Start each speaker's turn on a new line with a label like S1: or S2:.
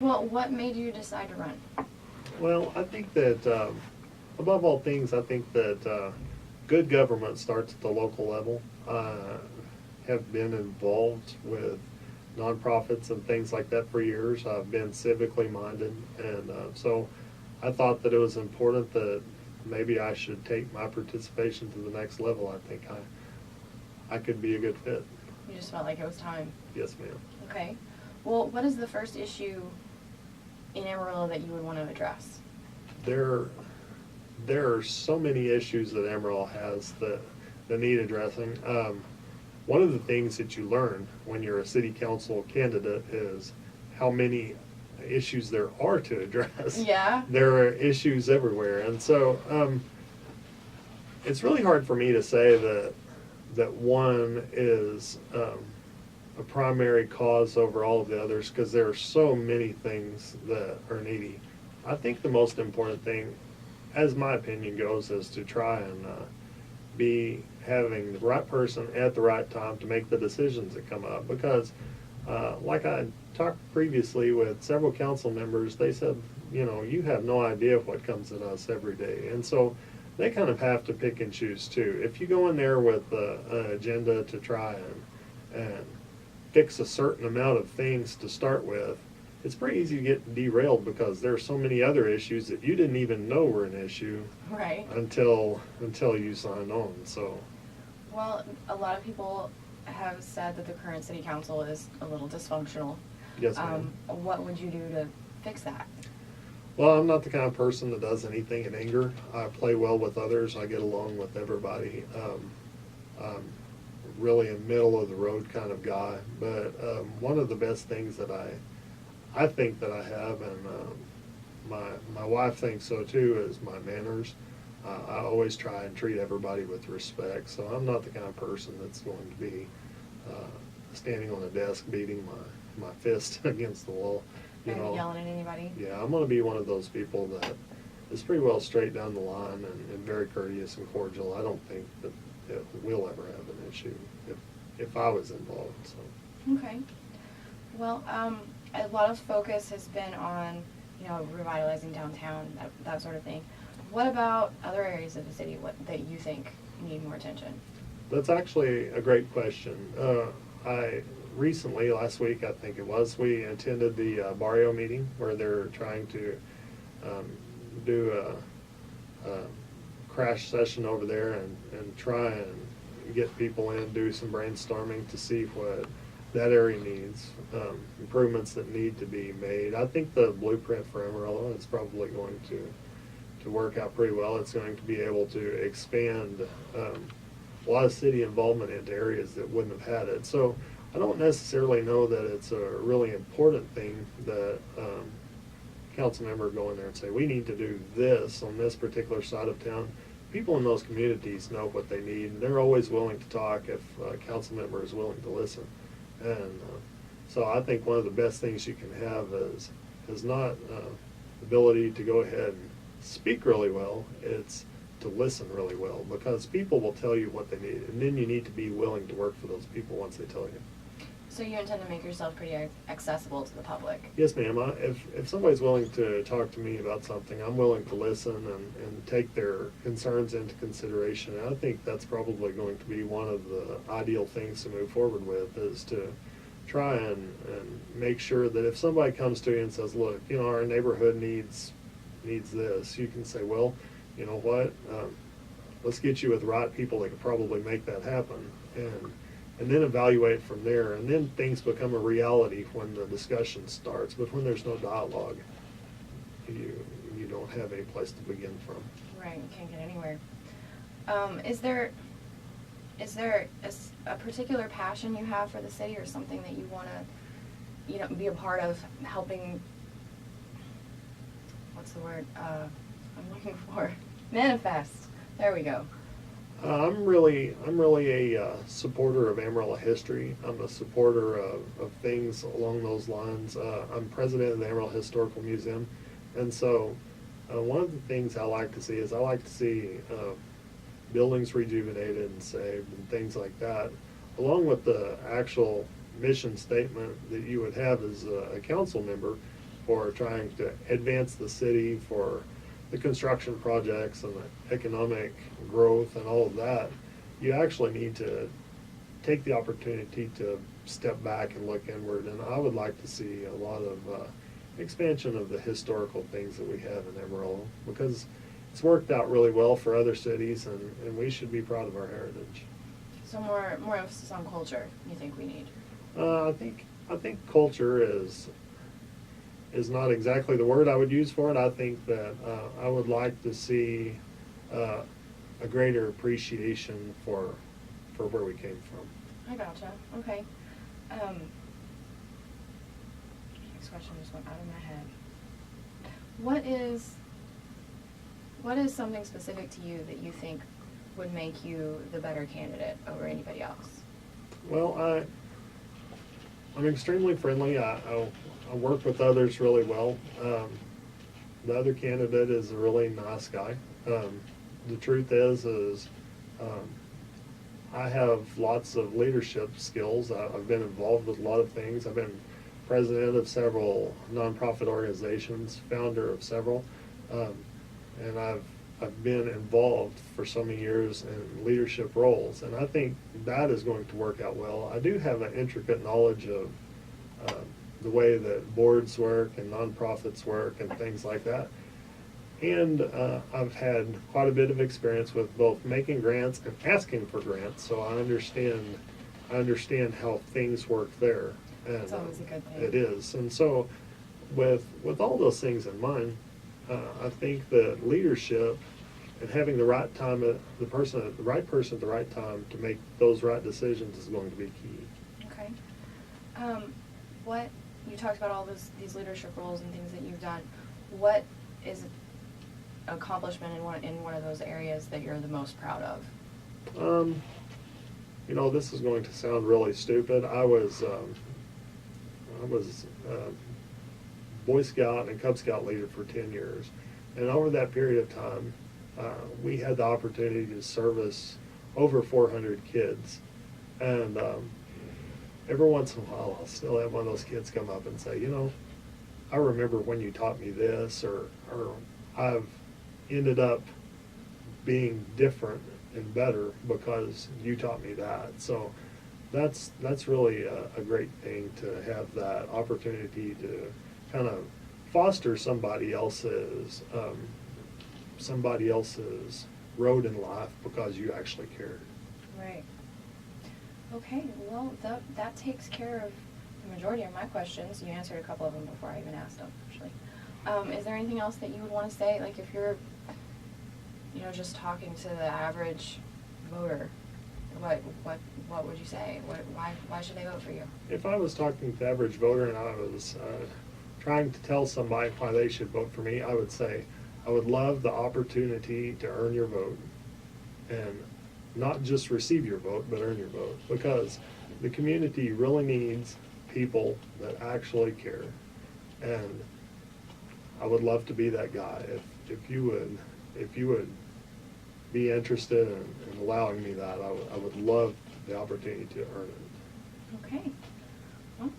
S1: Well, what made you decide to run?
S2: Well, I think that, above all things, I think that good government starts at the local level. Have been involved with nonprofits and things like that for years. I've been civically minded, and so I thought that it was important that maybe I should take my participation to the next level. I think I could be a good fit.
S1: You just felt like it was time.
S2: Yes, ma'am.
S1: Okay. Well, what is the first issue in Amarillo that you would want to address?
S2: There are so many issues that Amarillo has that need addressing. One of the things that you learn when you're a city council candidate is how many issues there are to address.
S1: Yeah.
S2: There are issues everywhere, and so it's really hard for me to say that one is a primary cause over all of the others, because there are so many things that are needy. I think the most important thing, as my opinion goes, is to try and be having the right person at the right time to make the decisions that come up. Because like I talked previously with several council members, they said, you have no idea what comes at us every day. And so they kind of have to pick and choose too. If you go in there with an agenda to try and fix a certain amount of things to start with, it's pretty easy to get derailed, because there are so many other issues that you didn't even know were an issue
S1: Right.
S2: until you signed on. So,
S1: Well, a lot of people have said that the current city council is a little dysfunctional.
S2: yes, ma'am.
S1: What would you do to fix that?
S2: Well, I'm not the kind of person that does anything in anger. I play well with others. I get along with everybody. I'm really a middle of the road kind of guy. But one of the best things that I think that I have, and my wife thinks so too, is my manners. I always try and treat everybody with respect. So I'm not the kind of person that's going to be standing on a desk beating my fist against the wall.
S1: And yelling at anybody?
S2: Yeah, I'm going to be one of those people that is pretty well straight down the line and very courteous and cordial. I don't think that we'll ever have an issue if I was involved. So.
S1: Okay. Well, a lot of focus has been on, revitalizing downtown, that sort of thing. What about other areas of the city that you think need more attention?
S2: That's actually a great question. I recently, last week I think it was, we attended the Barrio meeting where they're trying to do a crash session over there and try and get people in, do some brainstorming to see what that area needs, improvements that need to be made. I think the blueprint for Amarillo is probably going to work out pretty well. It's going to be able to expand a lot of city involvement into areas that wouldn't have had it. So I don't necessarily know that it's a really important thing that council member go in there and say, we need to do this on this particular side of town. People in those communities know what they need, and they're always willing to talk if a council member is willing to listen. And so I think one of the best things you can have is not ability to go ahead and speak really well. It's to listen really well, because people will tell you what they need, and then you need to be willing to work for those people once they tell you.
S1: So you intend to make yourself pretty accessible to the public?
S2: Yes, ma'am. If somebody's willing to talk to me about something, I'm willing to listen and take their concerns into consideration. And I think that's probably going to be one of the ideal things to move forward with, is to try and make sure that if somebody comes to you and says, look, our neighborhood needs this, you can say, well, you know what, let's get you with the right people that could probably make that happen. And then evaluate from there, and then things become a reality when the discussion starts. But when there's no dialogue, you don't have any place to begin from.
S1: Right, you can't get anywhere. Is there a particular passion you have for the city, or something that you want to, be a part of helping? What's the word I'm looking for? Manifest. There we go.
S2: I'm really a supporter of Amarillo history. I'm a supporter of things along those lines. I'm president of the Amarillo Historical Museum, and so one of the things I like to see is buildings rejuvenated and saved and things like that, along with the actual mission statement that you would have as a council member. for trying to advance the city, for the construction projects and the economic growth and all of that, you actually need to take the opportunity to step back and look inward. And I would like to see a lot of expansion of the historical things that we have in Amarillo, because it's worked out really well for other cities, and we should be proud of our heritage.
S1: So more emphasis on culture, you think we need?
S2: I think culture is not exactly the word I would use for it. I think that I would like to see a greater appreciation for where we came from.
S1: I gotcha. Okay. Next question just went out of my head. What is something specific to you that you think would make you the better candidate over anybody else?
S2: Well, I'm extremely friendly. I work with others really well. The other candidate is a really nice guy. The truth is I have lots of leadership skills. I've been involved with a lot of things. I've been president of several nonprofit organizations, founder of several, and I've been involved for so many years in leadership roles, and I think that is going to work out well. I do have an intricate knowledge of the way that boards work and nonprofits work and things like that. And I've had quite a bit of experience with both making grants and asking for grants, so I understand how things work there. And
S1: It's always a good thing.
S2: It is. And so with all those things in mind, I think that leadership and having the right time, the right person at the right time to make those right decisions is going to be key.
S1: Okay. What you talked about all these leadership roles and things that you've done. What is an accomplishment in one of those areas that you're the most proud of?
S2: This is going to sound really stupid. I was Boy Scout and Cub Scout leader for 10 years. And over that period of time, we had the opportunity to service over 400 kids. And every once in a while, I'll still have one of those kids come up and say, I remember when you taught me this, or I've ended up being different and better because you taught me that. So that's really a great thing to have that opportunity to kind of foster somebody else's road in life because you actually cared.
S1: Right. Okay, well, that takes care of the majority of my questions. You answered a couple of them before I even asked them, actually. Is there anything else that you would want to say? Like if you're, just talking to the average voter, what would you say? Why should they vote for you?
S2: If I was talking to the average voter and I was trying to tell somebody why they should vote for me, I would say, I would love the opportunity to earn your vote, and not just receive your vote, but earn your vote, because the community really needs people that actually care. And I would love to be that guy. If you would be interested in allowing me that, I would love the opportunity to earn it.
S1: Okay. Well,